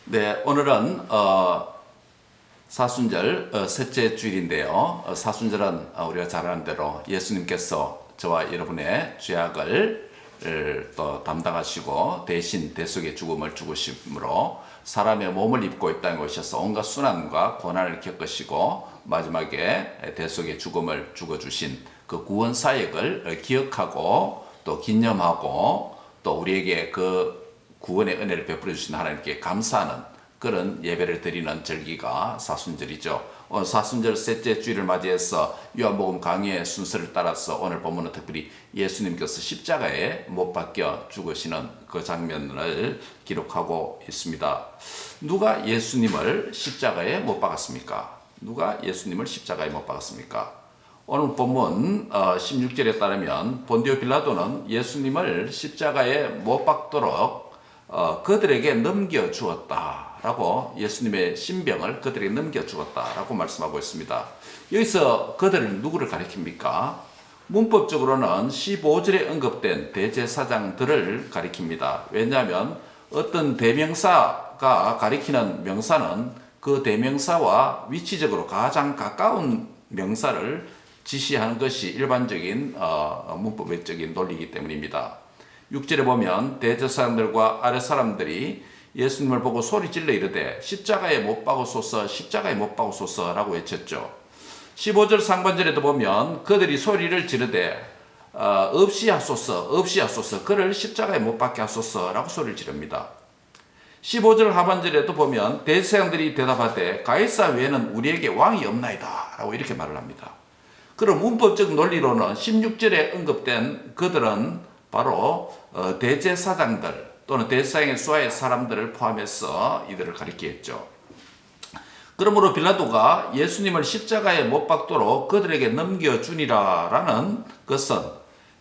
네, 오늘은 사순절 셋째 주일인데요. 사순절은 우리가 잘 아는 대로 예수님께서 저와 여러분의 죄악을 또 담당하시고 대신 대속의 죽음을 죽으심으로 사람의 몸을 입고 이 땅에 오셔서 온갖 순환과 고난을 겪으시고 마지막에 대속의 죽음을 죽어주신 그 구원 사역을 기억하고 또 기념하고 또 우리에게 그 구원의 은혜를 베풀어 주신 하나님께 감사하는 그런 예배를 드리는 절기가 사순절이죠. 오늘 사순절 셋째 주일을 맞이해서 요한복음 강의의 순서를 따라서 오늘 본문은 특별히 예수님께서 십자가에 못 박혀 죽으시는 그 장면을 기록하고 있습니다. 누가 예수님을 십자가에 못 박았습니까? 누가 예수님을 십자가에 못 박았습니까? 오늘 본문 16절에 따르면 본디오 빌라도는 예수님을 십자가에 못 박도록 그들에게 넘겨주었다라고, 예수님의 신병을 그들에게 넘겨주었다라고 말씀하고 있습니다. 여기서 그들은 누구를 가리킵니까? 문법적으로는 15절에 언급된 대제사장들을 가리킵니다. 왜냐하면 어떤 대명사가 가리키는 명사는 그 대명사와 위치적으로 가장 가까운 명사를 지시하는 것이 일반적인 문법적인 논리이기 때문입니다. 6절에 보면 대제사장들과 아랫사람들이 예수님을 보고 소리 질러 이르되 십자가에 못 박으소서, 십자가에 못 박으소서 라고 외쳤죠. 15절 상반절에도 보면 그들이 소리를 지르되 없이 하소서, 없이 하소서, 그를 십자가에 못 박게 하소서 라고 소리를 지릅니다. 15절 하반절에도 보면 대제사장들이 대답하되 가이사 외에는 우리에게 왕이 없나이다 라고 이렇게 말을 합니다. 그럼 문법적 논리로는 16절에 언급된 그들은 바로 대제사장들 또는 대제사장의 수하의 사람들을 포함해서 이들을 가리키겠죠. 그러므로 빌라도가 예수님을 십자가에 못 박도록 그들에게 넘겨주니라라는 것은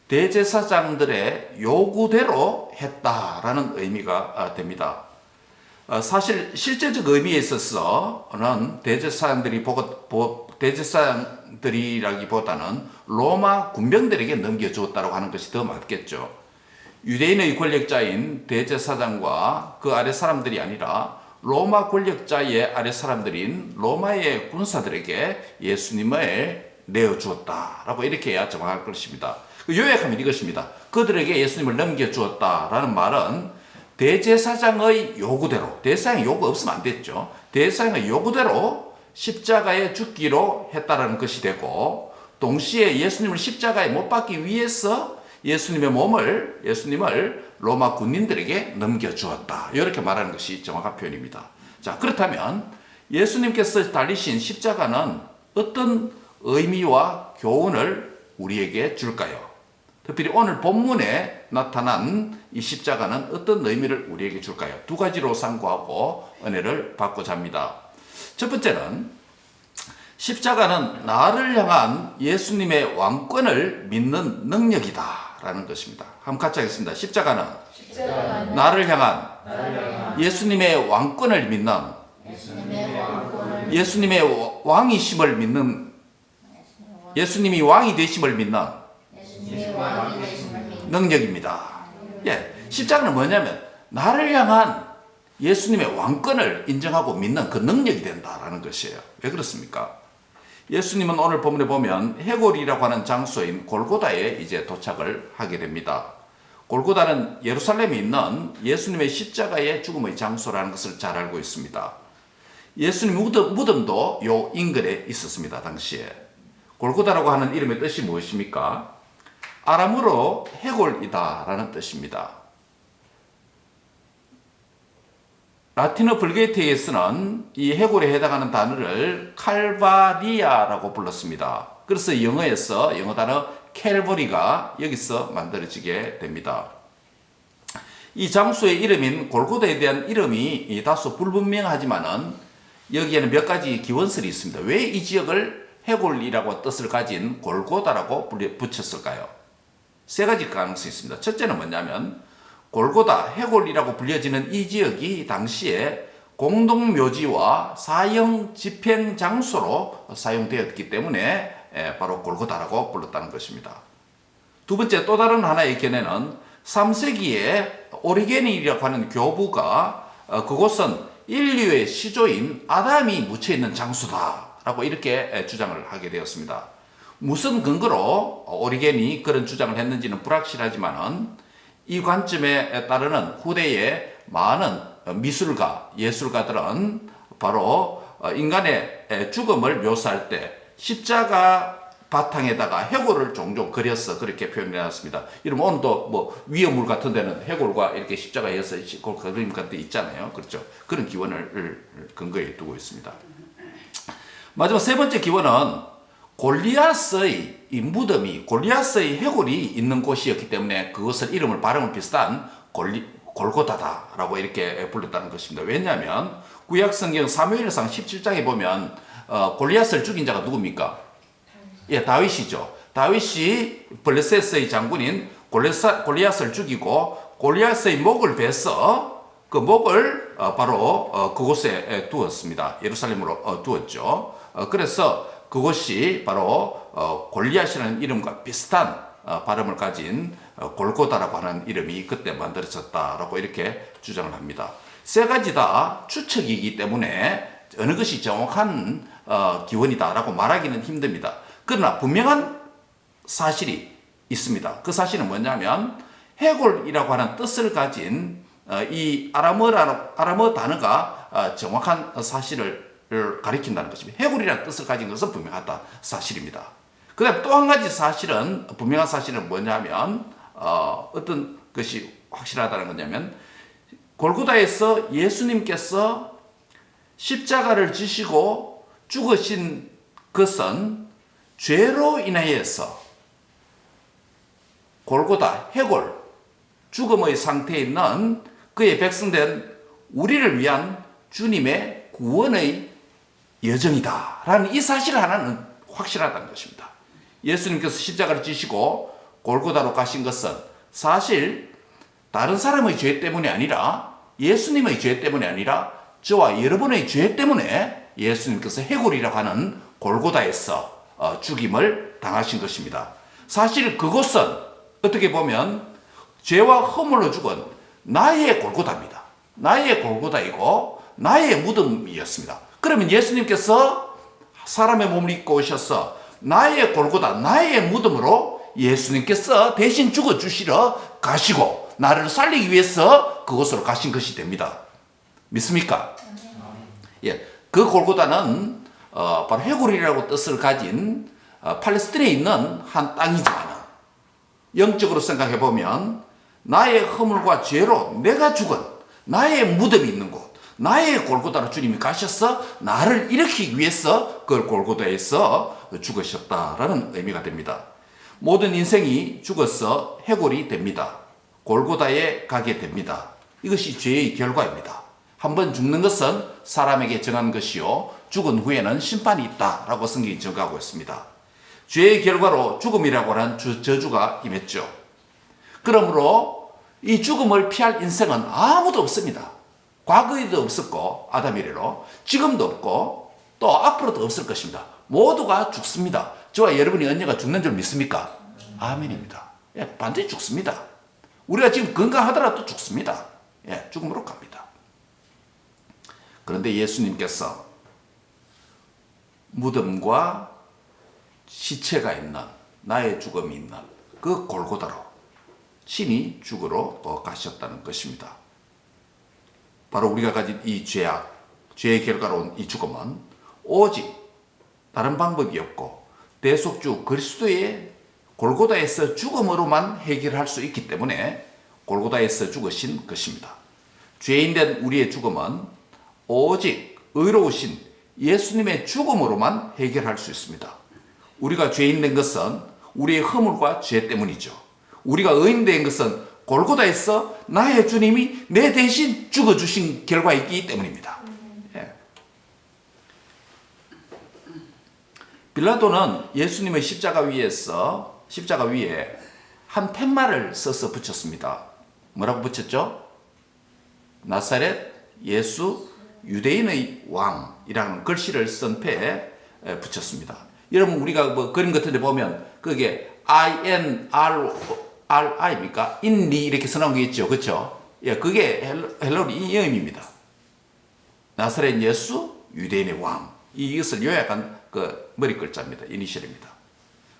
대제사장들의 요구대로 했다라는 의미가 됩니다. 사실 실제적 의미에 있어서는 대제사장들이라기보다는 로마 군병들에게 넘겨주었다고 하는 것이 더 맞겠죠. 유대인의 권력자인 대제사장과 그 아래 사람들이 아니라 로마 권력자의 아래 사람들인 로마의 군사들에게 예수님을 내어주었다라고 이렇게 해야 정확할 것입니다. 요약하면 이것입니다. 그들에게 예수님을 넘겨주었다라는 말은 대제사장의 요구대로, 대제사장의 요구 없으면 안 됐죠. 대제사장의 요구대로 십자가에 죽기로 했다라는 것이 되고, 동시에 예수님을 십자가에 못 박기 위해서 예수님을 로마 군인들에게 넘겨주었다. 이렇게 말하는 것이 정확한 표현입니다. 자, 그렇다면 예수님께서 달리신 십자가는 어떤 의미와 교훈을 우리에게 줄까요? 특별히 오늘 본문에 나타난 이 십자가는 어떤 의미를 우리에게 줄까요? 두 가지로 상고하고 은혜를 받고자 합니다. 첫 번째는 십자가는 나를 향한 예수님의 왕권을 믿는 능력이다라는 것입니다. 한번 같이 하겠습니다. 십자가는 나를 향한 예수님의 왕권을 믿는, 예수님의 왕이심을 믿는, 예수님이 왕이 되심을 믿는 능력입니다. 십자가는 뭐냐면 나를 향한 예수님의 왕권을 인정하고 믿는 그 능력이 된다라는 것이에요. 왜 그렇습니까? 예수님은 오늘 본문에 보면 해골이라고 하는 장소인 골고다에 이제 도착을 하게 됩니다. 골고다는 예루살렘에 있는 예수님의 십자가의 죽음의 장소라는 것을 잘 알고 있습니다. 예수님 무덤도 요 인근에 있었습니다. 당시에. 골고다라고 하는 이름의 뜻이 무엇입니까? 아람어로 해골이다라는 뜻입니다. 라틴어 불게이트에서는 이 해골에 해당하는 단어를 칼바리아라고 불렀습니다. 그래서 영어 단어 캘버리가 여기서 만들어지게 됩니다. 이 장소의 이름인 골고다에 대한 이름이 다소 불분명하지만은 여기에는 몇 가지 기원설이 있습니다. 왜 이 지역을 해골이라고 뜻을 가진 골고다라고 붙였을까요? 세 가지 가능성이 있습니다. 첫째는 뭐냐면 골고다, 해골이라고 불려지는 이 지역이 당시에 공동묘지와 사형 집행 장소로 사용되었기 때문에 바로 골고다라고 불렀다는 것입니다. 두 번째 또 다른 하나의 견해는 3세기에 오리게니라고 하는 교부가 그곳은 인류의 시조인 아담이 묻혀있는 장소다라고 이렇게 주장을 하게 되었습니다. 무슨 근거로 오리겐이 그런 주장을 했는지는 불확실하지만은 이 관점에 따르는 후대의 많은 미술가, 예술가들은 바로 인간의 죽음을 묘사할 때 십자가 바탕에다가 해골을 종종 그려서 그렇게 표현해놨습니다. 이러면 오늘도 뭐 위험물 같은 데는 해골과 이렇게 십자가에서 그림 같은 데 있잖아요. 그렇죠. 그런 기원을 근거에 두고 있습니다. 마지막 세 번째 기원은 골리앗의 이 무덤이, 골리앗의 해골이 있는 곳이었기 때문에 그것을 이름을 발음을 비슷한 골고다다라고 이렇게 불렀다는 것입니다. 왜냐하면 구약 성경 사무엘상 17장에 보면 골리앗을 죽인 자가 누굽니까? 예, 다윗이죠. 다윗이 블레셋의 장군인 골리앗을 죽이고 골리앗의 목을 베서 그 목을 바로 그곳에 두었습니다. 예루살렘으로 두었죠. 그래서 그곳이 바로 골리앗이라는 이름과 비슷한 발음을 가진 골고다라고 하는 이름이 그때 만들어졌다라고 이렇게 주장을 합니다. 세 가지 다 추측이기 때문에 어느 것이 정확한 기원이다라고 말하기는 힘듭니다. 그러나 분명한 사실이 있습니다. 그 사실은 뭐냐면 해골이라고 하는 뜻을 가진 이 아람어 단어가 정확한 사실을 가리킨다는 것입니다. 해골이라는 뜻을 가진 것은 분명하다 사실입니다. 그 다음 또 한 가지 사실은, 분명한 사실은 뭐냐면 어떤 것이 확실하다는 거냐면 골고다에서 예수님께서 십자가를 지시고 죽으신 것은 죄로 인하여서 골고다, 해골, 죽음의 상태에 있는 그의 백성된 우리를 위한 주님의 구원의 여정이다 라는 이 사실 하나는 확실하다는 것입니다. 예수님께서 십자가를 지시고 골고다로 가신 것은 사실 다른 사람의 죄 때문이 아니라 예수님의 죄 때문이 아니라 저와 여러분의 죄 때문에 예수님께서 해골이라고 하는 골고다에서 죽임을 당하신 것입니다. 사실 그곳은 어떻게 보면 죄와 허물로 죽은 나의 골고다입니다. 나의 골고다이고 나의 무덤이었습니다. 그러면 예수님께서 사람의 몸을 입고 오셔서 나의 골고다, 나의 무덤으로 예수님께서 대신 죽어주시러 가시고 나를 살리기 위해서 그곳으로 가신 것이 됩니다. 믿습니까? 예, 그 골고다는 바로 해골이라고 뜻을 가진 팔레스틴에 있는 한 땅이지만 영적으로 생각해 보면 나의 허물과 죄로 내가 죽은 나의 무덤이 있는 곳, 나의 골고다로 주님이 가셔서 나를 일으키기 위해서 그걸 골고다에서 죽으셨다라는 의미가 됩니다. 모든 인생이 죽어서 해골이 됩니다. 골고다에 가게 됩니다. 이것이 죄의 결과입니다. 한번 죽는 것은 사람에게 정한 것이요 죽은 후에는 심판이 있다라고 성경이 증거하고 있습니다. 죄의 결과로 죽음이라고 하는 저주가 임했죠. 그러므로 이 죽음을 피할 인생은 아무도 없습니다. 과거에도 없었고 아담 이래로 지금도 없고 또 앞으로도 없을 것입니다. 모두가 죽습니다. 저와 여러분이 언제가 죽는 줄 믿습니까? 아멘입니다. 예, 반드시 죽습니다. 우리가 지금 건강하더라도 죽습니다. 예, 죽음으로 갑니다. 그런데 예수님께서 무덤과 시체가 있는 나의 죽음이 있는 그 골고다로 친히 죽으러 가셨다는 것입니다. 바로 우리가 가진 이 죄악, 죄의 결과로 온 이 죽음은 오직 다른 방법이 없고 대속주 그리스도의 골고다에서 죽음으로만 해결할 수 있기 때문에 골고다에서 죽으신 것입니다. 죄인된 우리의 죽음은 오직 의로우신 예수님의 죽음으로만 해결할 수 있습니다. 우리가 죄인된 것은 우리의 허물과 죄 때문이죠. 우리가 의인된 것은 골고다에서 나의 주님이 내 대신 죽어주신 결과이기 때문입니다. 예. 빌라도는 예수님의 십자가 위에 한 팻말을 써서 붙였습니다. 뭐라고 붙였죠? 나사렛 예수 유대인의 왕이라는 글씨를 쓴 패에 붙였습니다. 여러분 우리가 뭐 그림 같은 데 보면 그게 INRI입니까? 인리 이렇게 써놓은 게 있죠. 그렇죠? 예, 그게 헬라어로 이 의미입니다. 나사렛 예수, 유대인의 왕. 이것을 요약한 그 머리 글자입니다. 이니셜입니다.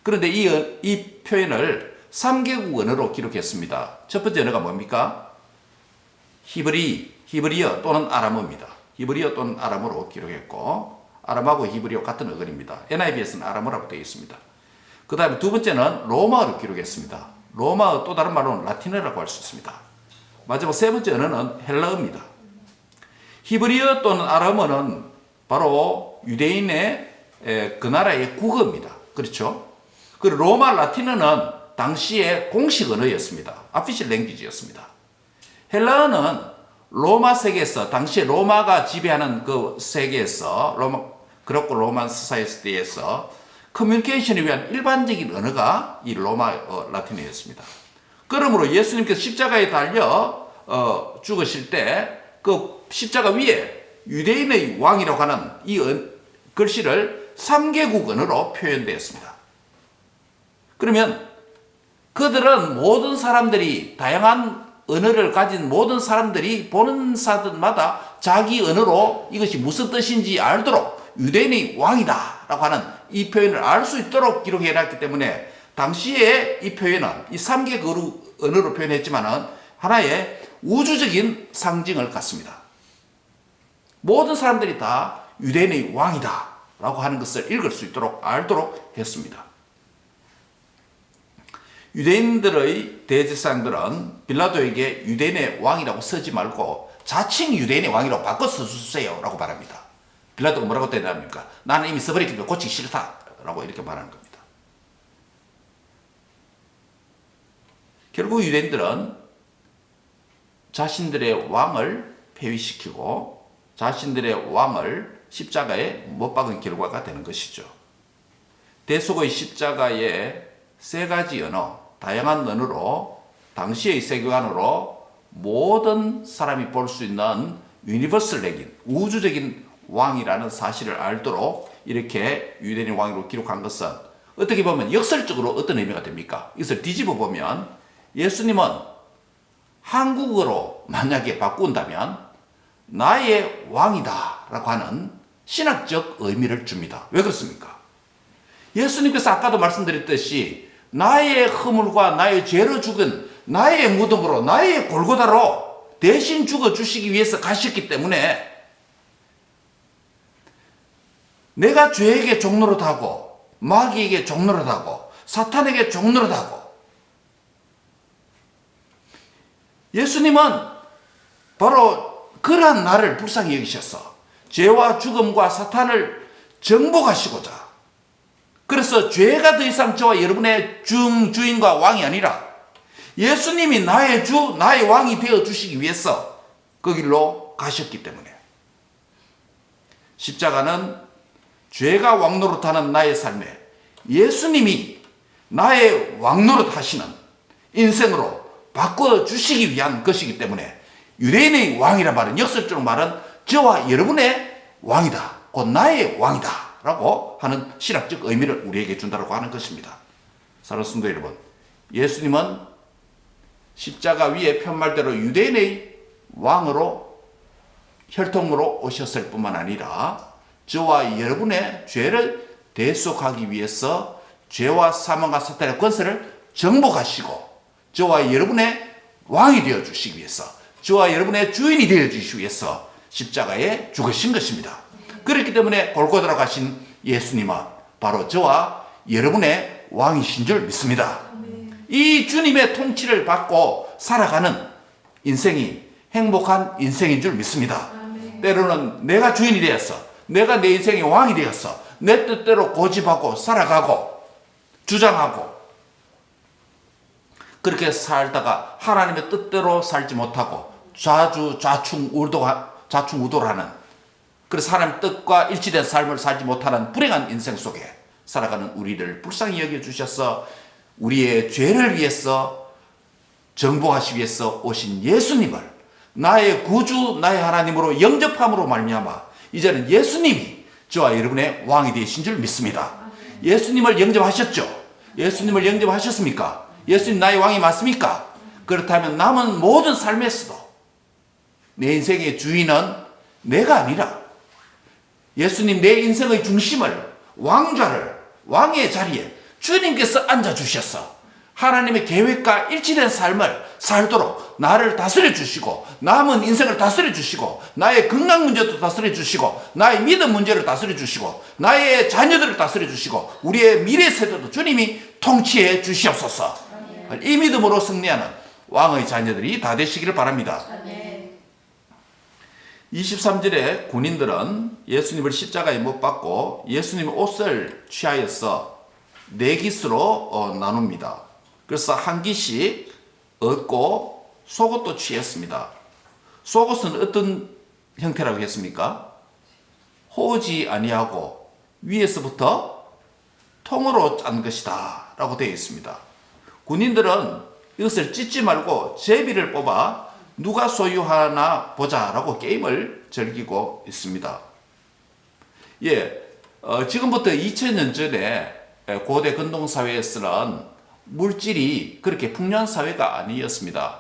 그런데 이 표현을 3개국 언어로 기록했습니다. 첫 번째 언어가 뭡니까? 히브리어 또는 아람어입니다. 히브리어 또는 아람어로 기록했고, 아람하고 히브리어 같은 어근입니다. NIV에서는 아람어라고 되어 있습니다. 그 다음에 두 번째는 로마어로 기록했습니다. 로마어 또 다른 말로는 라틴어라고 할 수 있습니다. 마지막 세 번째 언어는 헬라어입니다. 히브리어 또는 아람어는 바로 유대인의 그 나라의 국어입니다. 그렇죠? 그리고 로마 라틴어는 당시의 공식 언어였습니다. 아피셜 랭귀지였습니다. 헬라어는 로마 세계에서, 당시에 로마가 지배하는 그 세계에서, 그렇고 로만 소사이어티에서 커뮤니케이션을 위한 일반적인 언어가 이 로마어 라틴어였습니다. 그러므로 예수님께서 십자가에 달려 죽으실 때 그 십자가 위에 유대인의 왕이라고 하는 이 글씨를 3개국 언어로 표현되었습니다. 그러면 그들은 모든 사람들이, 다양한 언어를 가진 모든 사람들이 보는 사람마다 자기 언어로 이것이 무슨 뜻인지 알도록 유대인의 왕이다 라고 하는 이 표현을 알 수 있도록 기록해 놨기 때문에 당시에 이 표현은 이 3개국 언어로 표현했지만은 하나의 우주적인 상징을 갖습니다. 모든 사람들이 다 유대인의 왕이다 라고 하는 것을 읽을 수 있도록 알도록 했습니다. 유대인들의 대제사장들은 빌라도에게 유대인의 왕이라고 쓰지 말고 자칭 유대인의 왕이라고 바꿔 써주세요 라고 말합니다. 빌라도가 뭐라고 대답합니까? 나는 이미 써버렸기 때문에 고치기 싫다 라고 이렇게 말하는 겁니다. 결국 유대인들은 자신들의 왕을 폐위시키고 자신들의 왕을 십자가에 못 박은 결과가 되는 것이죠. 대속의 십자가의 세 가지 언어, 다양한 언어로 당시의 세계관으로 모든 사람이 볼 수 있는 유니버설적인 우주적인 왕이라는 사실을 알도록 이렇게 유대인의 왕으로 기록한 것은 어떻게 보면 역설적으로 어떤 의미가 됩니까? 이것을 뒤집어 보면 예수님은 한국어로 만약에 바꾼다면 나의 왕이다 라고 하는 신학적 의미를 줍니다. 왜 그렇습니까? 예수님께서 아까도 말씀드렸듯이 나의 허물과 나의 죄로 죽은 나의 무덤으로 나의 골고다로 대신 죽어주시기 위해서 가셨기 때문에 내가 죄에게 종노릇하고 마귀에게 종노릇하고 사탄에게 종노릇하고 예수님은 바로 그러한 나를 불쌍히 여기셔서 죄와 죽음과 사탄을 정복하시고자, 그래서 죄가 더 이상 저와 여러분의 주인과 왕이 아니라 예수님이 나의 주, 나의 왕이 되어주시기 위해서 그 길로 가셨기 때문에 십자가는 죄가 왕노릇하는 나의 삶에 예수님이 나의 왕노릇 하시는 인생으로 바꿔주시기 위한 것이기 때문에 유대인의 왕이라 말은 역설적으로 말은 저와 여러분의 왕이다, 곧 나의 왕이다 라고 하는 신학적 의미를 우리에게 준다고 하는 것입니다. 사랑하는 성도 여러분, 예수님은 십자가 위에 편말대로 유대인의 왕으로 혈통으로 오셨을 뿐만 아니라 저와 여러분의 죄를 대속하기 위해서 죄와 사망과 사탄의 권세를 정복하시고 저와 여러분의 왕이 되어주시기 위해서, 저와 여러분의 주인이 되어주시기 위해서 십자가에 죽으신 것입니다. 그렇기 때문에 골고다로 가신 예수님은 바로 저와 여러분의 왕이신 줄 믿습니다. 이 주님의 통치를 받고 살아가는 인생이 행복한 인생인 줄 믿습니다. 때로는 내가 주인이 되어서, 내가 내 인생의 왕이 되어서 내 뜻대로 고집하고 살아가고 주장하고 그렇게 살다가 하나님의 뜻대로 살지 못하고 좌충우돌 하는, 그래서 하나님의 뜻과 일치된 삶을 살지 못하는 불행한 인생 속에 살아가는 우리를 불쌍히 여겨주셔서 우리의 죄를 위해서 정복하시기 위해서 오신 예수님을 나의 구주, 나의 하나님으로 영접함으로 말미암아 이제는 예수님이 저와 여러분의 왕이 되신 줄 믿습니다. 예수님을 영접하셨죠? 예수님을 영접하셨습니까? 예수님 나의 왕이 맞습니까? 그렇다면 남은 모든 삶에서도 내 인생의 주인은 내가 아니라 예수님 내 인생의 중심을, 왕좌를, 왕의 자리에 주님께서 앉아주셔서 하나님의 계획과 일치된 삶을 살도록 나를 다스려 주시고, 남은 인생을 다스려 주시고, 나의 건강 문제도 다스려 주시고, 나의 믿음 문제를 다스려 주시고, 나의 자녀들을 다스려 주시고, 우리의 미래 세대도 주님이 통치해 주시옵소서. 이 믿음으로 승리하는 왕의 자녀들이 다 되시기를 바랍니다. 23절에 군인들은 예수님을 십자가에 못 박고 예수님의 옷을 취하여서 네 깃으로 나눕니다. 그래서 한 깃씩 얻고 속옷도 취했습니다. 속옷은 어떤 형태라고 했습니까? 호지 아니하고 위에서부터 통으로 짠 것이다 라고 되어 있습니다. 군인들은 이것을 찢지 말고 제비를 뽑아 누가 소유하나 보자라고 게임을 즐기고 있습니다. 지금부터 2000년 전에 고대 근동사회에서는 물질이 그렇게 풍요한 사회가 아니었습니다.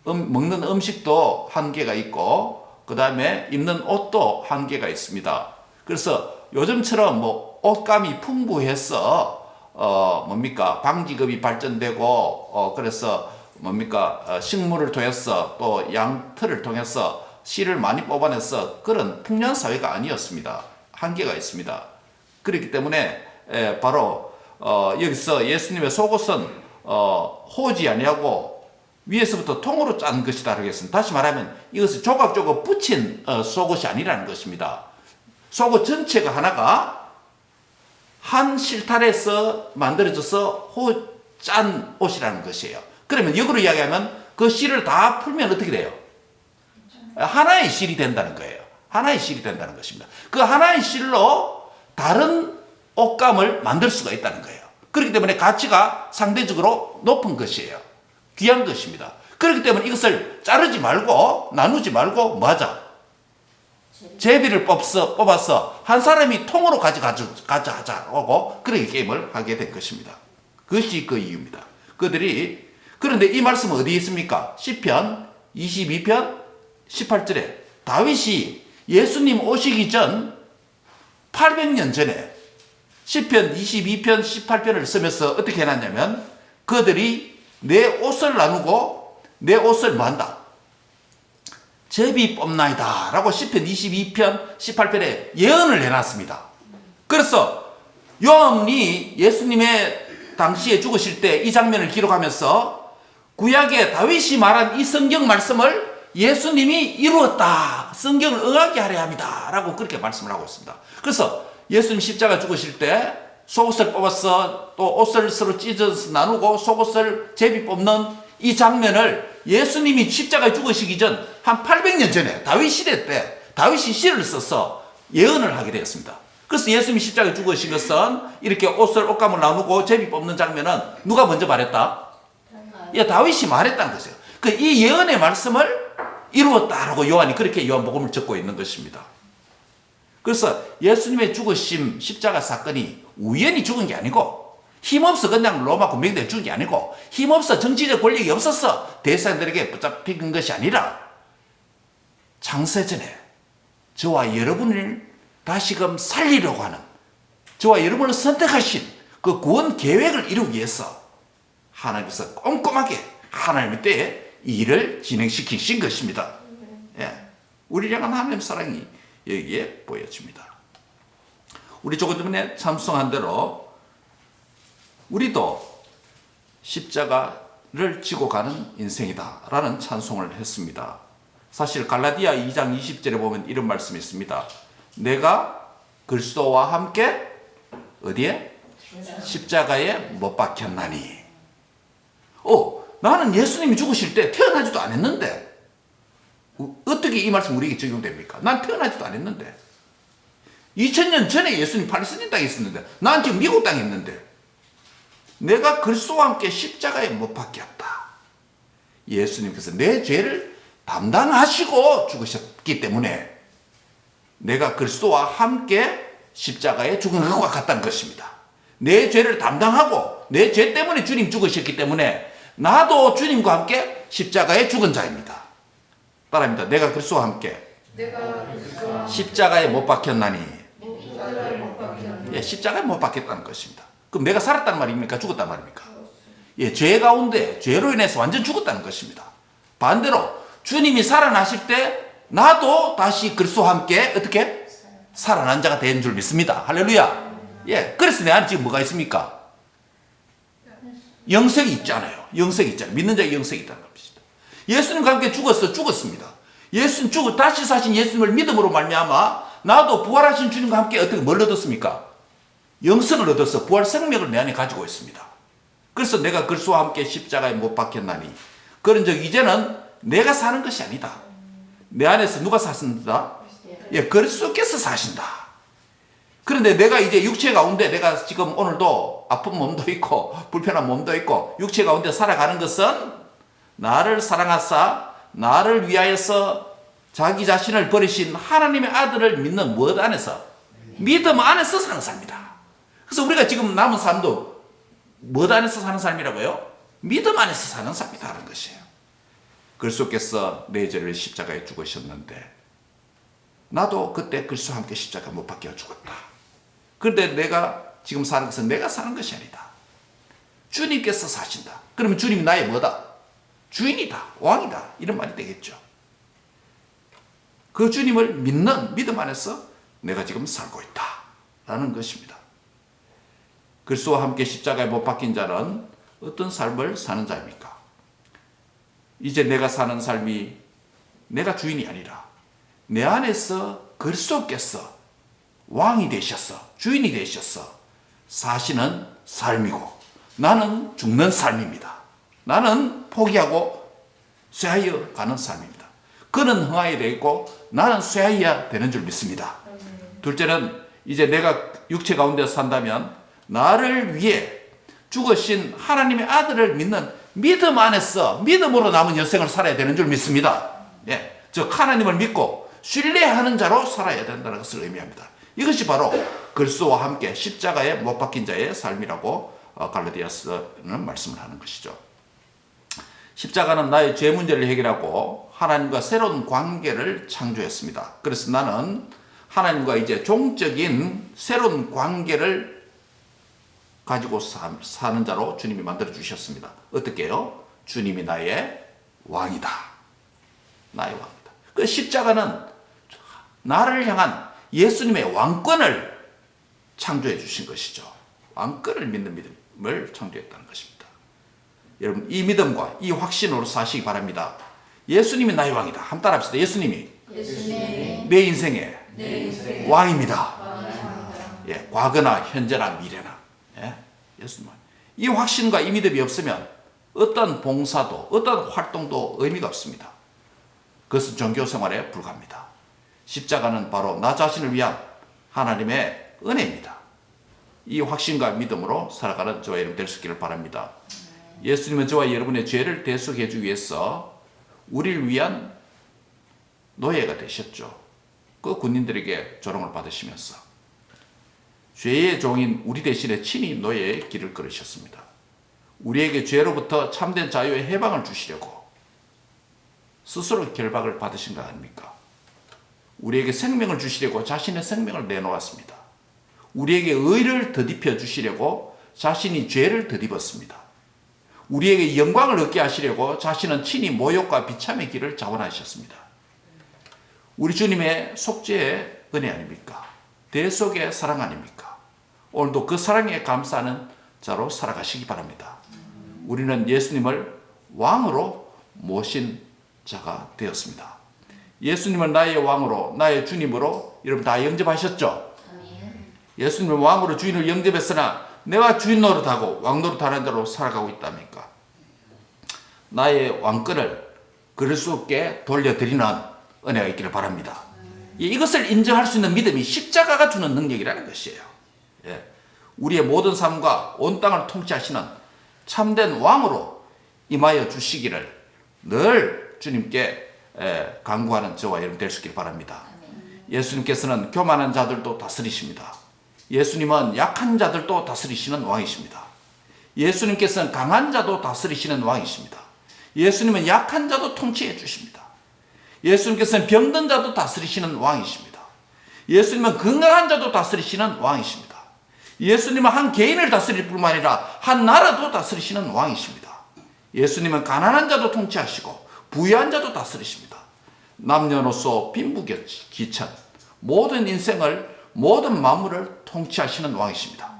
먹는 음식도 한계가 있고, 그 다음에 입는 옷도 한계가 있습니다. 그래서 요즘처럼 옷감이 풍부해서 방직업이 발전되고, 그래서 식물을 통해서 또 양털을 통해서 씨를 많이 뽑아내서 그런 풍요한 사회가 아니었습니다. 한계가 있습니다. 그렇기 때문에 바로 여기서 예수님의 속옷은 호지 아니하고 위에서부터 통으로 짠 것이다 라고 했습니다. 다시 말하면 이것은 조각조각 붙인 속옷이 아니라는 것입니다. 속옷 전체가 하나가 한 실타래에서 만들어져서 짠 옷이라는 것이에요. 그러면 역으로 이야기하면 그 실을 다 풀면 어떻게 돼요? 하나의 실이 된다는 거예요. 하나의 실이 된다는 것입니다. 그 하나의 실로 다른 옷감을 만들 수가 있다는 거예요. 그렇기 때문에 가치가 상대적으로 높은 것이에요. 귀한 것입니다. 그렇기 때문에 이것을 자르지 말고 나누지 말고 뭐하자? 제비를 뽑아서 한 사람이 통으로 가져가자고 그렇게 게임을 하게 된 것입니다. 그것이 그 이유입니다. 그런데 이 말씀은 어디에 있습니까? 시편 22편 18절에 다윗이 예수님 오시기 전 800년 전에 시편 22편 18편을 쓰면서 어떻게 해놨냐면 그들이 내 옷을 나누고 내 옷을 뭐한다? 제비 뽑나이다 라고 시편 22편 18편에 예언을 해놨습니다. 그래서 요한이 예수님의 당시에 죽으실 때 이 장면을 기록하면서 구약에 다윗이 말한 이 성경 말씀을 예수님이 이루었다. 성경을 응하게 하려 합니다. 라고 그렇게 말씀을 하고 있습니다. 그래서 예수님 십자가 죽으실 때 속옷을 뽑아서 또 옷을 서로 찢어서 나누고 속옷을 제비 뽑는 이 장면을 예수님이 십자가에 죽으시기 전 한 800년 전에 다윗 시대 때 다윗이 시를 써서 예언을 하게 되었습니다. 그래서 예수님이 십자가에 죽으신 것은 이렇게 옷감을 나누고 제비 뽑는 장면은 누가 먼저 말했다? 다윗이 말했다는 것이에요. 이 예언의 말씀을 이루었다라고 요한이 그렇게 요한복음을 적고 있는 것입니다. 그래서 예수님의 죽으심 십자가 사건이 우연히 죽은 게 아니고 힘없어 그냥 로마 군병대에 죽은 게 아니고 힘없어 정치적 권력이 없어서 대사들에게 붙잡힌 것이 아니라 창세전에 저와 여러분을 다시금 살리려고 하는 저와 여러분을 선택하신 그 구원 계획을 이루기 위해서 하나님께서 꼼꼼하게 하나님의 때에 이 일을 진행시키신 것입니다. 우리를 향한 하나님의 사랑이 여기에 보여집니다. 우리 조금 전에 찬송한 대로 우리도 십자가를 지고 가는 인생이다 라는 찬송을 했습니다. 사실 갈라디아 2장 20절에 보면 이런 말씀이 있습니다. 내가 그리스도와 함께 어디에? 십자가에 못 박혔나니. 나는 예수님이 죽으실 때 태어나지도 않았는데 어떻게 이 말씀 우리에게 적용됩니까? 난 태어나지도 않았는데 2000년 전에 예수님 팔레스틴 땅에 있었는데 난 지금 미국 땅에 있는데 내가 그리스도와 함께 십자가에 못 박혔다. 예수님께서 내 죄를 담당하시고 죽으셨기 때문에 내가 그리스도와 함께 십자가에 죽은 것과 같다는 것입니다. 내 죄를 담당하고 내 죄 때문에 주님 죽으셨기 때문에 나도 주님과 함께 십자가에 죽은 자입니다. 따라합니다. 내가 그리스도와 함께 십자가에 못 박혔나니. 예, 십자가에 못 박혔다는 것입니다. 그럼 내가 살았다는 말입니까? 죽었다는 말입니까? 예, 죄 가운데 죄로 인해서 완전 죽었다는 것입니다. 반대로 주님이 살아나실 때 나도 다시 그리스도와 함께 어떻게 살아난 자가 된 줄 믿습니다. 할렐루야. 예, 그래서 내 안에 지금 뭐가 있습니까? 영생이 있잖아요. 영생이 있잖아요. 믿는 자의 영생이 있다는 겁니다. 예수님과 함께 죽었습니다. 예수님 죽어 다시 사신 예수님을 믿음으로 말미암아 나도 부활하신 주님과 함께 어떻게 뭘 얻었습니까? 영생을 얻어서 부활 생명을 내 안에 가지고 있습니다. 그래서 내가 그리스도와 함께 십자가에 못 박혔나니. 그런 적 이제는 내가 사는 것이 아니다. 내 안에서 누가 사신다? 예, 그리스도께서 사신다. 그런데 내가 이제 육체 가운데 내가 지금 오늘도 아픈 몸도 있고 불편한 몸도 있고 육체 가운데 살아가는 것은 나를 사랑하사 나를 위하여서 자기 자신을 버리신 하나님의 아들을 믿는 무엇 안에서? 믿음 안에서 사는 삶이다. 그래서 우리가 지금 남은 삶도 무엇 안에서 사는 삶이라고요? 믿음 안에서 사는 삶이다라는 것이에요. 그리스도께서 내 죄를 십자가에 죽으셨는데 나도 그때 그리스도와 함께 십자가 못 박혀 죽었다. 그런데 내가 지금 사는 것은 내가 사는 것이 아니다. 주님께서 사신다. 그러면 주님이 나의 뭐다? 주인이다. 왕이다. 이런 말이 되겠죠. 그 주님을 믿는 믿음 안에서 내가 지금 살고 있다. 라는 것입니다. 그리스도와 함께 십자가에 못 박힌 자는 어떤 삶을 사는 자입니까? 이제 내가 사는 삶이 내가 주인이 아니라 내 안에서 그리스도께서 왕이 되셔서 주인이 되셔서 사시는 삶이고 나는 죽는 삶입니다. 나는 포기하고 쇠하여 가는 삶입니다. 그는 흥하여야 되겠고 나는 쇠하여야 되는 줄 믿습니다. 둘째는 이제 내가 육체 가운데 산다면 나를 위해 죽으신 하나님의 아들을 믿는 믿음 안에서 믿음으로 남은 여생을 살아야 되는 줄 믿습니다. 예, 즉 하나님을 믿고 신뢰하는 자로 살아야 된다는 것을 의미합니다. 이것이 바로 그리스도와 함께 십자가에 못 박힌 자의 삶이라고 갈라디아서는 말씀을 하는 것이죠. 십자가는 나의 죄 문제를 해결하고 하나님과 새로운 관계를 창조했습니다. 그래서 나는 하나님과 이제 종적인 새로운 관계를 가지고 사는 자로 주님이 만들어 주셨습니다. 어떻게요? 주님이 나의 왕이다. 나의 왕이다. 그 십자가는 나를 향한 예수님의 왕권을 창조해 주신 것이죠. 왕권을 믿는 믿음을 창조했다는 것입니다. 여러분, 이 믿음과 이 확신으로 사시기 바랍니다. 예수님이 나의 왕이다. 한번 따라합시다. 예수님이 내 인생의 왕입니다. 예, 과거나 현재나 미래나. 예, 예수님. 이 확신과 이 믿음이 없으면 어떤 봉사도 어떤 활동도 의미가 없습니다. 그것은 종교 생활에 불과합니다. 십자가는 바로 나 자신을 위한 하나님의 은혜입니다. 이 확신과 믿음으로 살아가는 저와 여러분 될 수 있기를 바랍니다. 예수님은 저와 여러분의 죄를 대속해 주기 위해서 우리를 위한 노예가 되셨죠. 그 군인들에게 조롱을 받으시면서 죄의 종인 우리 대신에 친히 노예의 길을 걸으셨습니다. 우리에게 죄로부터 참된 자유의 해방을 주시려고 스스로 결박을 받으신 거 아닙니까? 우리에게 생명을 주시려고 자신의 생명을 내놓았습니다. 우리에게 의를 덧입혀 주시려고 자신이 죄를 덧입었습니다. 우리에게 영광을 얻게 하시려고 자신은 친히 모욕과 비참의 길을 자원하셨습니다. 우리 주님의 속죄의 은혜 아닙니까? 대속의 사랑 아닙니까? 오늘도 그 사랑에 감사하는 자로 살아가시기 바랍니다. 우리는 예수님을 왕으로 모신 자가 되었습니다. 예수님을 나의 왕으로, 나의 주님으로 여러분 다 영접하셨죠? 예수님을 왕으로 주인을 영접했으나 내가 주인 노릇하고 왕 노릇하는 자로 살아가고 있답니까? 나의 왕권을 그리스도께 돌려드리는 은혜가 있기를 바랍니다. 이것을 인정할 수 있는 믿음이 십자가가 주는 능력이라는 것이에요. 예. 우리의 모든 삶과 온 땅을 통치하시는 참된 왕으로 임하여 주시기를 늘 주님께 간구하는 저와 여러분 될 수 있기를 바랍니다. 예수님께서는 교만한 자들도 다스리십니다. 예수님은 약한 자들도 다스리시는 왕이십니다. 예수님께서는 강한 자도 다스리시는 왕이십니다. 예수님은 약한 자도 통치해 주십니다. 예수님께서는 병든 자도 다스리시는 왕이십니다. 예수님은 건강한 자도 다스리시는 왕이십니다. 예수님은 한 개인을 다스릴 뿐만 아니라 한 나라도 다스리시는 왕이십니다. 예수님은 가난한 자도 통치하시고 부유한 자도 다스리십니다. 남녀노소 빈부귀천 모든 인생을 모든 만물을 통치하시는 왕이십니다.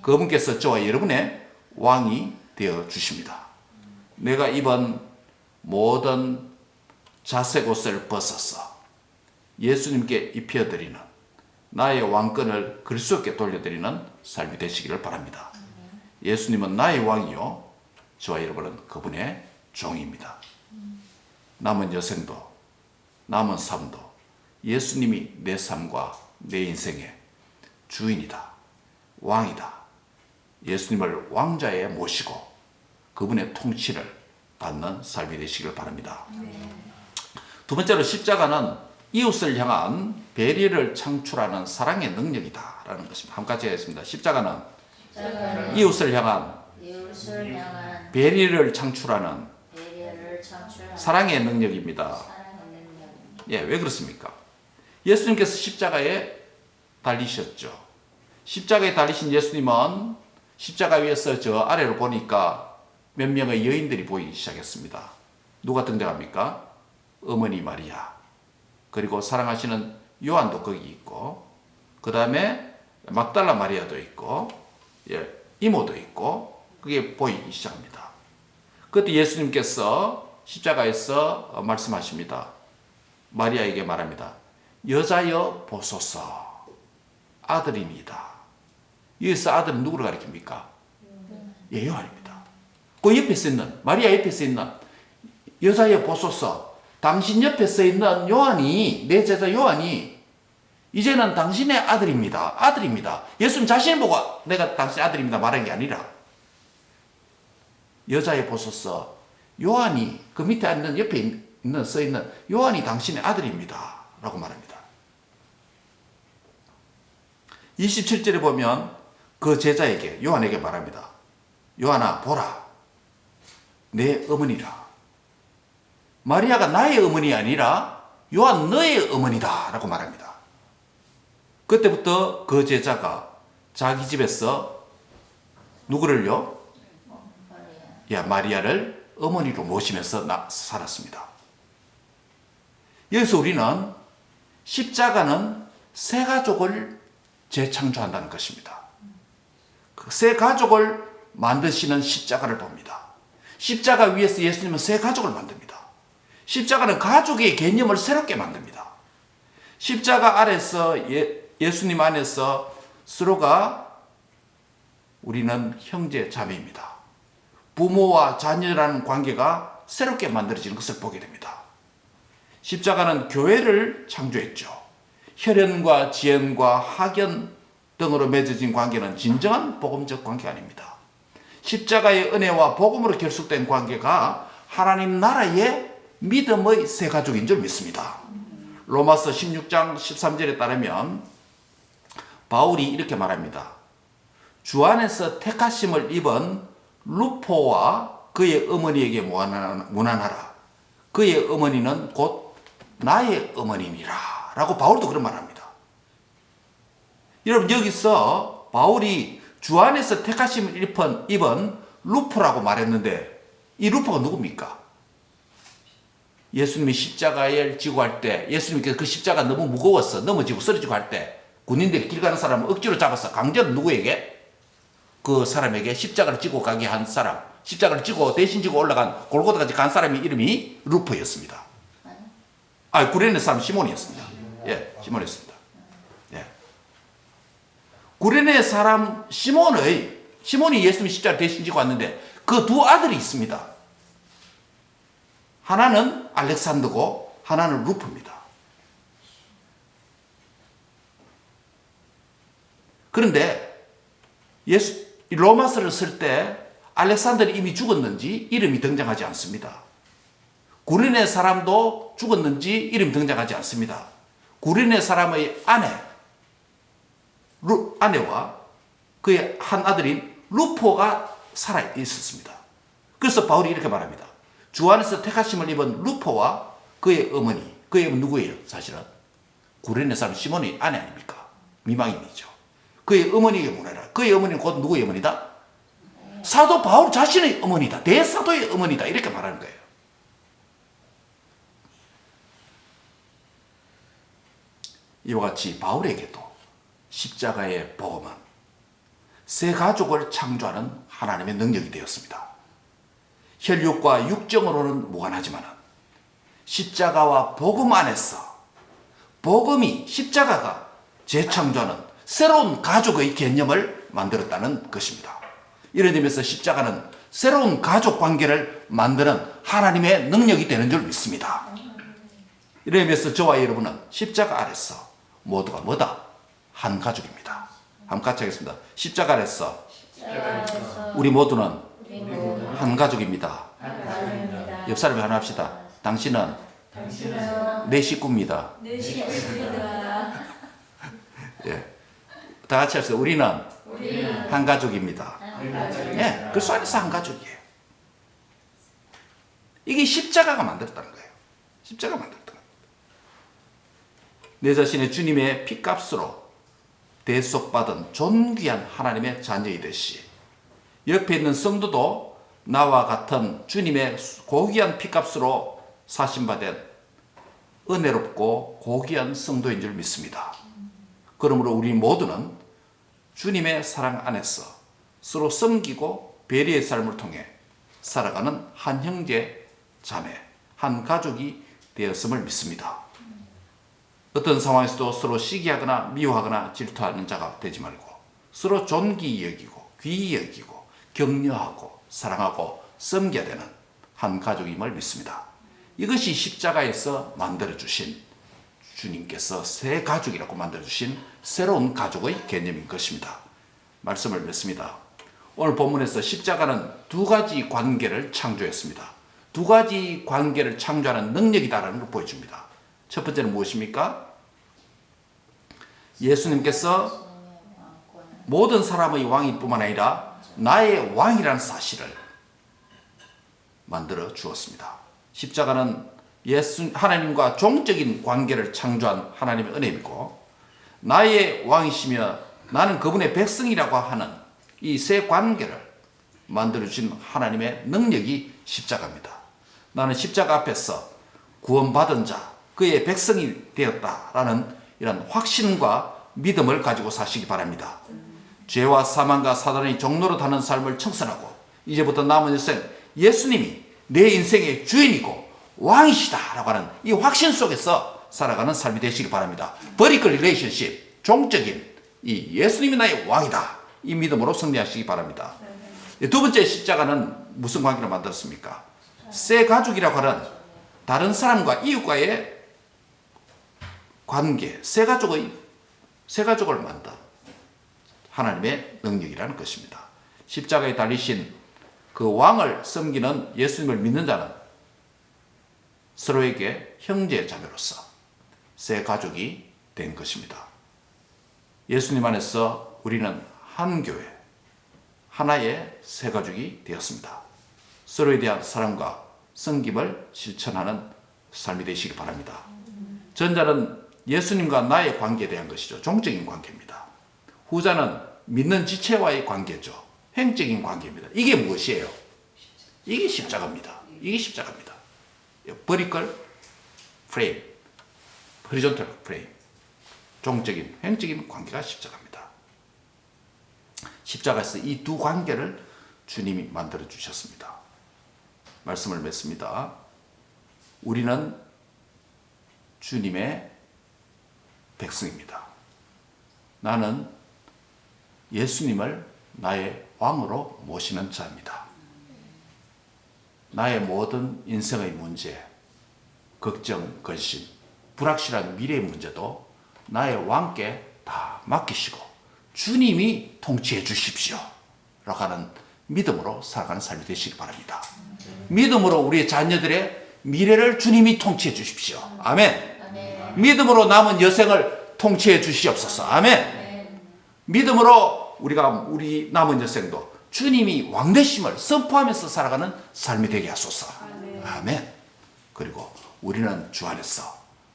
그분께서 저와 여러분의 왕이 되어 주십니다. 내가 입은 모든 자색 옷을 벗어서 예수님께 입혀드리는 나의 왕권을 그리스도께 돌려드리는 삶이 되시기를 바랍니다. 예수님은 나의 왕이요 저와 여러분은 그분의 종입니다. 남은 여생도 남은 삶도 예수님이 내 삶과 내 인생의 주인이다, 왕이다. 예수님을 왕자에 모시고 그분의 통치를 받는 삶이 되시길 바랍니다. 두 번째로 십자가는 이웃을 향한 배려를 창출하는 사랑의 능력이다라는 것입니다. 한 가지 하겠습니다. 십자가는 이웃을 향한 배려를 창출하는 사랑의 능력입니다. 예, 왜 그렇습니까? 예수님께서 십자가에 달리셨죠. 십자가에 달리신 예수님은 십자가 위에서 저 아래로 보니까 몇 명의 여인들이 보이기 시작했습니다. 누가 등장합니까? 어머니 마리아, 그리고 사랑하시는 요한도 거기 있고, 그 다음에 막달라 마리아도 있고, 예, 이모도 있고, 그게 보이기 시작합니다. 그때 예수님께서 십자가에서 말씀하십니다. 마리아에게 말합니다. 여자여 보소서, 아들입니다. 여기서 아들은 누구를 가리킵니까? 예, 요한입니다. 그 옆에 서 있는, 마리아 옆에 서 있는 여자여 보소서, 당신 옆에 서 있는 요한이, 내 제자 요한이 이제는 당신의 아들입니다. 아들입니다. 예수님 자신을 보고 내가 당신의 아들입니다 말한 게 아니라, 여자여 보소서, 요한이 그 밑에 앉는 옆에 있는 써 있는 요한이 당신의 아들입니다 라고 말합니다. 27절에 보면 그 제자에게, 요한에게 말합니다. 요한아, 보라, 내 어머니라. 마리아가 나의 어머니 아니라 요한 너의 어머니다 라고 말합니다. 그때부터 그 제자가 자기 집에서 누구를요? 마리아를 어머니로 모시면서 살았습니다. 여기서 우리는 십자가는 새 가족을 재창조한다는 것입니다. 그 새 가족을 만드시는 십자가를 봅니다. 십자가 위에서 예수님은 새 가족을 만듭니다. 십자가는 가족의 개념을 새롭게 만듭니다. 십자가 아래서 예수님 안에서 서로가 우리는 형제 자매입니다. 부모와 자녀라는 관계가 새롭게 만들어지는 것을 보게 됩니다. 십자가는 교회를 창조했죠. 혈연과 지연과 학연 등으로 맺어진 관계는 진정한 복음적 관계가 아닙니다. 십자가의 은혜와 복음으로 결속된 관계가 하나님 나라의 믿음의 새 가족인 줄 믿습니다. 로마서 16장 13절에 따르면 바울이 이렇게 말합니다. 주 안에서 택하심을 입은 루포와 그의 어머니에게 문안하라. 그의 어머니는 곧 나의 어머니니라 라고 바울도 그런 말합니다. 여러분, 여기서 바울이 주 안에서 택하심을 입은 루포라고 말했는데 이 루포가 누굽니까? 예수님이 십자가를 지고 할 때, 예수님께서 그 십자가 너무 무거워서 넘어지고 쓰러지고 할 때 군인들이 길 가는 사람을 억지로 잡아서 강제로 누구에게? 그 사람에게 십자가를 지고 가게 한 사람, 십자가를 지고 대신 지고 올라간 골고다까지 간 사람의 이름이 루포였습니다. 구레네 사람 시몬이었습니다. 예, 시몬이었습니다. 예. 구레네 사람 시몬이 예수님 십자가를 대신 지고 왔는데 그 두 아들이 있습니다. 하나는 알렉산더고 하나는 루포입니다. 그런데 로마서를 쓸 때 알렉산더는 이미 죽었는지 이름이 등장하지 않습니다. 구레네 사람도 죽었는지 이름이 등장하지 않습니다. 구레네 사람의 아내 아내와 그의 한 아들인 루포가 살아 있었습니다. 그래서 바울이 이렇게 말합니다. 주 안에서 택하심을 입은 루포와 그의 어머니, 그의 어머니 누구예요? 사실은 구레네 사람 시몬의 아내 아닙니까? 미망인이죠. 그의 어머니에게 물어라. 그의 어머니는 곧 누구의 어머니다? 사도 바울 자신의 어머니다. 대사도의 어머니다. 이렇게 말하는 거예요. 이와 같이 바울에게도 십자가의 복음은 새 가족을 창조하는 하나님의 능력이 되었습니다. 혈육과 육정으로는 무관하지만 십자가와 복음 안에서 복음이 십자가가 재창조하는 새로운 가족의 개념을 만들었다는 것입니다. 이런 점에서 십자가는 새로운 가족 관계를 만드는 하나님의 능력이 되는 줄 믿습니다. 이런 점에서 저와 여러분은 십자가 아래서 모두가 뭐다? 한 가족입니다. 한번 같이 하겠습니다. 십자가 아래서 우리 모두는 한 가족입니다. 옆 사람이 하나 합시다. 당신은 내 식구입니다. 예. 다 같이 합시다. 우리는 한 가족입니다. 예. 그 안에서 한 가족이에요. 이게 십자가가 만들었다는 거예요. 십자가가 만들었다는 거예요. 내 자신의 주님의 피값으로 대속받은 존귀한 하나님의 자녀이 되시, 옆에 있는 성도도 나와 같은 주님의 고귀한 피값으로 사심받은 은혜롭고 고귀한 성도인 줄 믿습니다. 그러므로 우리 모두는 주님의 사랑 안에서 서로 섬기고 배려의 삶을 통해 살아가는 한 형제, 자매, 한 가족이 되었음을 믿습니다. 어떤 상황에서도 서로 시기하거나 미워하거나 질투하는 자가 되지 말고 서로 존귀히 여기고 귀히 여기고 격려하고 사랑하고 섬겨야 되는 한 가족임을 믿습니다. 이것이 십자가에서 만들어주신 주님께서 새 가족이라고 만들어주신 새로운 가족의 개념인 것입니다. 말씀을 맺습니다. 오늘 본문에서 십자가는 두 가지 관계를 창조했습니다. 두 가지 관계를 창조하는 능력이다라는 걸 보여줍니다. 첫 번째는 무엇입니까? 예수님께서 모든 사람의 왕일 뿐만 아니라 나의 왕이라는 사실을 만들어 주었습니다. 십자가는 하나님과 종적인 관계를 창조한 하나님의 은혜이고, 나의 왕이시며 나는 그분의 백성이라고 하는 이 세 관계를 만들어주신 하나님의 능력이 십자가입니다. 나는 십자가 앞에서 구원받은 자, 그의 백성이 되었다라는 이런 확신과 믿음을 가지고 사시기 바랍니다. 죄와 사망과 사단의 종로로 타는 삶을 청산하고 이제부터 남은 인생 예수님이 내 인생의 주인이고 왕이시다라고 하는 이 확신 속에서 살아가는 삶이 되시기 바랍니다. 버티컬 릴레이션십, 종적인 이 예수님이 나의 왕이다, 이 믿음으로 승리하시기 바랍니다. 두 번째 십자가는 무슨 관계를 만들었습니까? 새 가족이라고 하는 다른 사람과 이웃과의 관계, 새 가족을 만든 하나님의 능력이라는 것입니다. 십자가에 달리신 그 왕을 섬기는 예수님을 믿는 자는 서로에게 형제 자매로서 새 가족이 된 것입니다. 예수님 안에서 우리는 한 교회, 하나의 새 가족이 되었습니다. 서로에 대한 사랑과 섬김을 실천하는 삶이 되시기 바랍니다. 전자는 예수님과 나의 관계에 대한 것이죠. 종적인 관계입니다. 후자는 믿는 지체와의 관계죠. 행적인 관계입니다. 이게 무엇이에요? 이게 십자가입니다. 이게 십자가입니다. 버티컬 프레임, 호리존털 프레임, 종적인 행적인 관계가 십자가입니다. 십자가에서 이 두 관계를 주님이 만들어 주셨습니다. 말씀을 맺습니다. 우리는 주님의 백성입니다. 나는 예수님을 나의 왕으로 모시는 자입니다. 나의 모든 인생의 문제, 걱정, 근심, 불확실한 미래의 문제도 나의 왕께 다 맡기시고 주님이 통치해 주십시오 라고 하는 믿음으로 살아가는 삶이 되시기 바랍니다. 믿음으로 우리의 자녀들의 미래를 주님이 통치해 주십시오. 아멘. 믿음으로 남은 여생을 통치해 주시옵소서. 아멘. 믿음으로 우리 남은 여생도 주님이 왕 되심을 선포하면서 살아가는 삶이 되게 하소서. 아멘. 그리고 우리는 주 안에서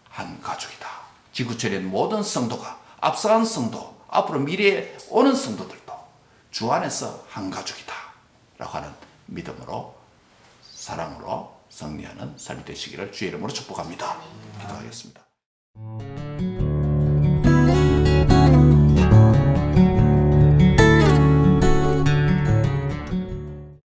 한 가족이다. 지구촌의 모든 성도가, 앞서간 성도, 앞으로 미래에 오는 성도들도 주 안에서 한 가족이다 라고 하는 믿음으로, 사랑으로 승리하는 삶이 되시기를 주의 이름으로 축복합니다. 기도하겠습니다.